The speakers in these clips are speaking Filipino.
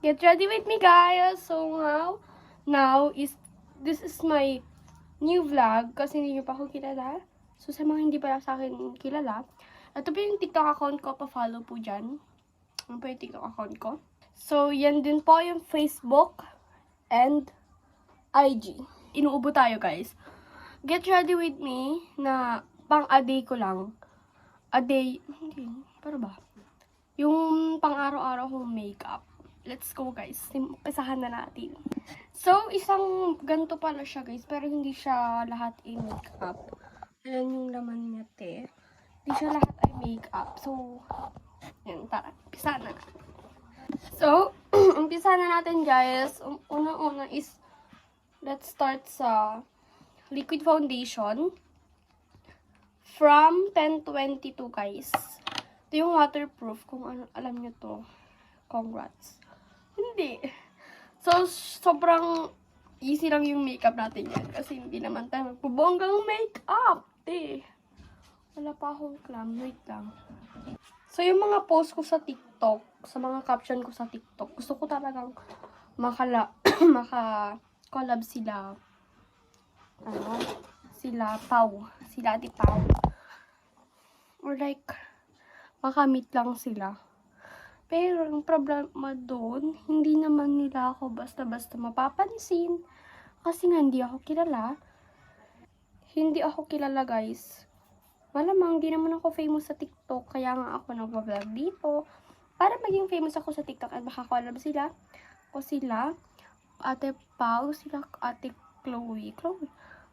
Get ready with me, guys. So this is my new vlog kasi hindi nyo pa ako kilala. So sa mga hindi pa sa akin kilala, ito po yung TikTok account ko, pa-follow po dyan. Ano po yung TikTok account ko? So yan din po yung Facebook and IG. Inuubo tayo, guys. Get ready with me na pang-a day ko lang. A day, hindi, para ba? Yung pang-araw-araw kong makeup. Let's go, guys. Umpisahan na natin. So, isang ganito pala siya, guys. Pero hindi siya lahat ay makeup. Ayan yung laman niya, te. Hindi siya lahat ay makeup. So, yan, tara. Umpisa na. So, umpisa na natin, guys. Una-una is, let's start sa liquid foundation. From 1022, guys. Ito yung waterproof. Kung ano, alam nyo to. Congrats. Hindi. So, sobrang easy lang yung makeup natin yan. Kasi hindi naman tayo magpubonggang makeup. Wala pa akong clam. Wait lang. So, yung mga post ko sa TikTok, sa mga caption ko sa TikTok, gusto ko talagang maka-collab sila. Sila Pau. Sila Ate Pau. Or like, makamit lang sila. Pero, ang problema doon, hindi naman nila ako basta-basta mapapansin. Kasi nga, hindi ako kilala. Hindi ako kilala, guys. Malamang, hindi naman ako famous sa TikTok. Kaya nga ako nag-vlog dito. Para maging famous ako sa TikTok at makakolab sila. Ako sila, Ate Pau, sila Ate Chloe.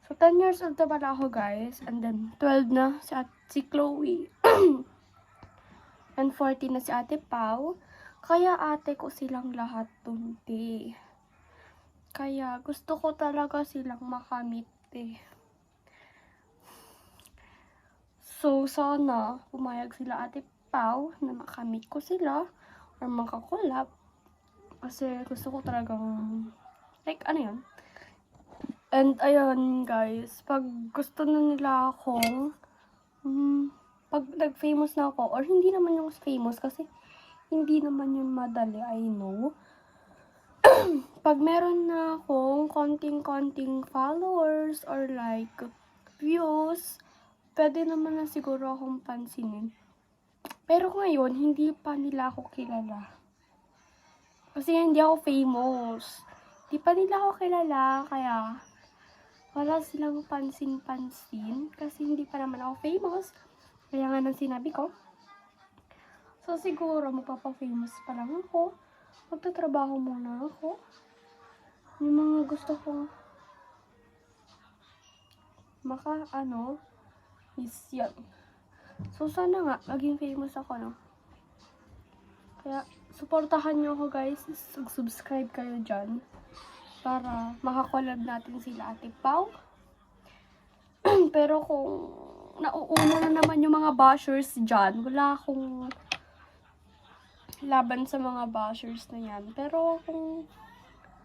So, 10 years old na pala ako, guys. And then, 12 na si Chloe. And 14 na si Ate Pau. Kaya ate ko silang lahat tunti. Kaya gusto ko talaga silang makamit, So, sana pumayag sila Ate Pau na makamit ko sila or makakolab. Kasi gusto ko talagang, like, ano yun? And, ayun, guys, pag gusto na nila akong, pag nag-famous na ako, or hindi naman yung famous, kasi hindi naman yun madali, I know. Pag meron na akong konting-konting followers, or like, views, pwede naman na siguro akong pansinin. Pero ngayon, hindi pa nila ako kilala. Kasi hindi ako famous. Hindi pa nila ako kilala, kaya wala silang pansin-pansin kasi hindi pa naman ako famous. Kaya nga nang sinabi ko. So, siguro magpapa-famous pa lang ako. Magtatrabaho muna ako. Yung mga gusto kong is yan. So, sana nga maging famous ako, no? Kaya, supportahan nyo ako, guys. Subscribe kayo dyan. Para makakolab natin sila Ate Pau. Pero kung nauuna na naman yung mga bashers dyan, wala akong laban sa mga bashers na yan. Pero kung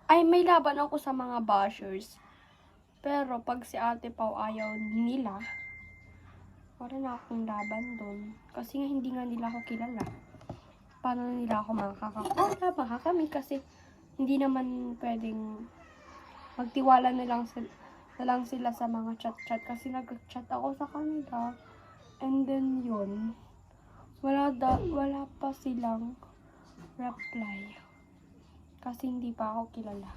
may laban ako sa mga bashers. Pero pag si Ate Pau ayaw nila, wala na akong laban doon. Kasi nga hindi nga nila ako kilala. Paano nila ako makakamit kasi hindi naman pwedeng magtiwala na lang sila sa mga chat-chat. Kasi nag-chat ako sa kanila. And then yun, wala pa silang reply. Kasi hindi pa ako kilala.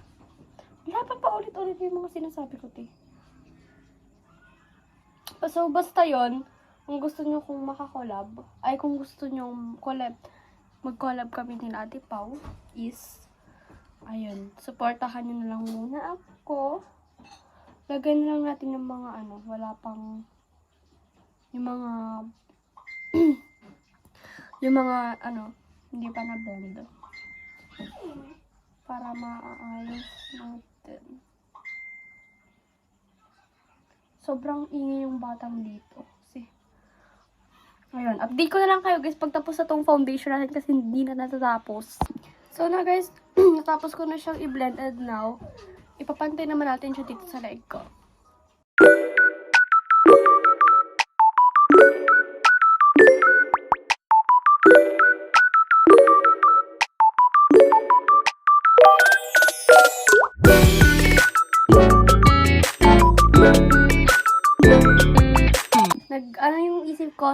Wala pa ulit-ulit yung mga sinasabi ko, So, basta yun, kung gusto nyo kong makakolab, kung gusto nyo mag-collab kami nila Ate Pau, is, ayun, supportahan nyo na lang muna ako. Lagyan na lang natin yung mga wala pang, yung mga, hindi pa na-blend. Para maayos natin. Sobrang ingay yung batang dito. Ayun, update ko na lang kayo, guys, pagtapos na tong foundation natin kasi hindi na natatapos. So na, guys, natapos ko na siyang i-blend and now, ipapantay naman natin siya dito sa leg ko.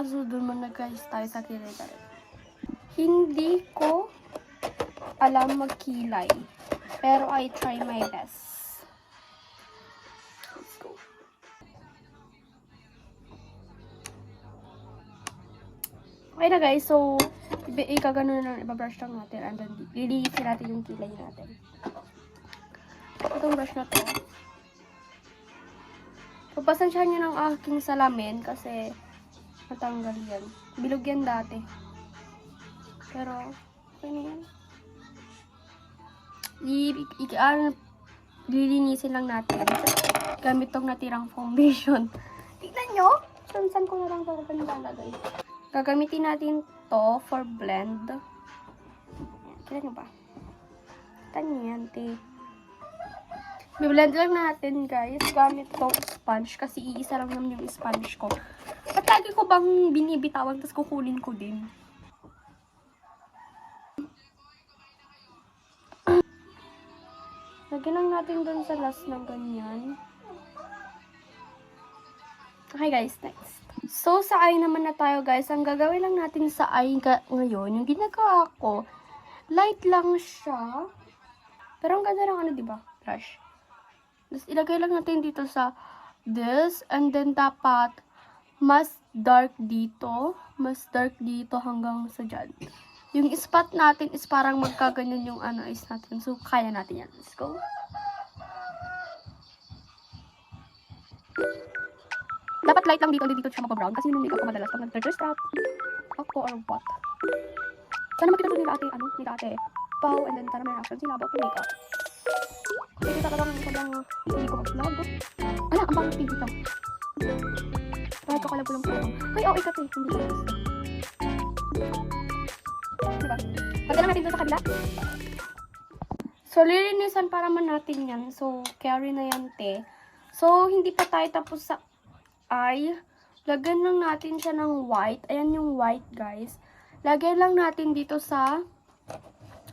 So, dun muna guys tayo sa kilay tayo. Hindi ko alam magkilay. Pero I try my best. Let's go. Okay na guys, so ikagano na lang, ibabrush lang natin and then lilinisin natin yung kilay natin. Itong brush na to. So, pasensyahan nyo ng aking salamin kasi matanggal yan. Bilog yan dati. Pero, okay na yan. Lilinisin lang natin gamit tong natirang foundation. Tignan nyo! Saan ko na lang para nilalagay. Gagamitin natin to for blend. Kita nyo ba? Kita nyo yan, te. Biblend lang natin, guys, gamit tong sponge kasi iisa lang naman yung sponge ko. At lagi ko bang binibitawan tapos kukunin ko din. Lagyan lang natin dun sa last ng ganyan. Okay guys, next. So, sa eye naman na tayo guys. Ang gagawin lang natin sa eye ngayon, yung ginagawa ko, light lang siya. Pero ang ganda ng ano, diba? Brush. Tapos ilagay lang natin dito sa this. And then dapat mas dark dito. Mas dark dito hanggang sa dyan. Yung spot natin is parang magkaganyan yung ano eyes natin. So, kaya natin yan. Let's go. Dapat light lang dito siya mapabrown. Kasi yung makeup ko madalas pag nag-thirst ako or what. Sana makita nila ate, nila ate Pau, and then sana may reaction sila about the makeup. Kasi talagang hindi ko mag-vlog. Ala, ang pangit dito. Kahit ko kalab ko lang po. Ay, okay ka te. Hindi ko gusto. Diba? Pagka lang natin doon sa kabila. So, lilinisan para man natin yan. So, carry na yan te. So, hindi pa tayo tapos sa eye. Lagyan lang natin siya ng white. Ayan yung white, guys. Lagyan lang natin dito sa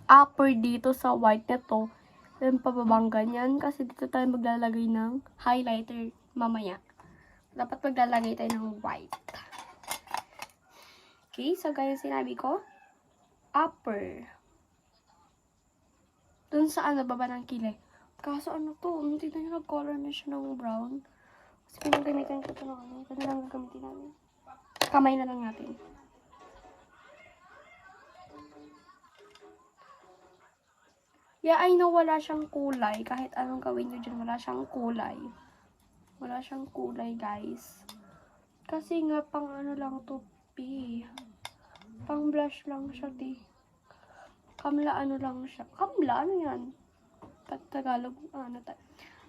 upper dito sa white na to. Then, pababang ganyan. Kasi dito tayo maglalagay ng highlighter mamaya. Dapat maglalagay tayo ng white. Okay, so gaya sinabi ko, upper. Dun sa baba ng kilay. Kaso to, hindi na nag-color na siya ng brown. Kasi pinagamitan ko ito ng ito na lang gagamitin namin. Kamay na lang natin. Yeah, I know wala siyang kulay. Kahit anong gawin nyo dyan, wala siyang kulay. Wala siyang kulay, guys. Kasi nga, pang lang to, P. Pang blush lang siya, T. Kamla lang siya. Kamla? Ano yan? Tagalog, tayo.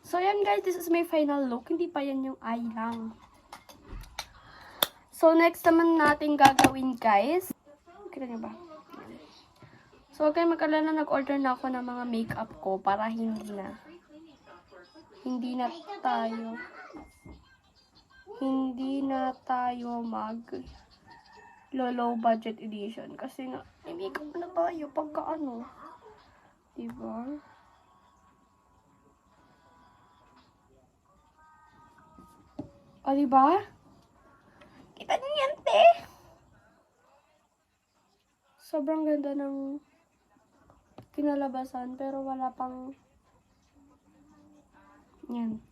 So, yan guys, this is my final look. Hindi pa yan yung eye lang. So, next naman natin gagawin, guys. Kita nyo ba? So, huwag kayo mag-alala, nag-order na ako ng mga makeup ko para hindi na tayo mag low budget edition. Kasi nga, may makeup na tayo pagka diba? O, diba? Kita niyo yan, te? Sobrang ganda ng kinalabasan, pero wala pang yan.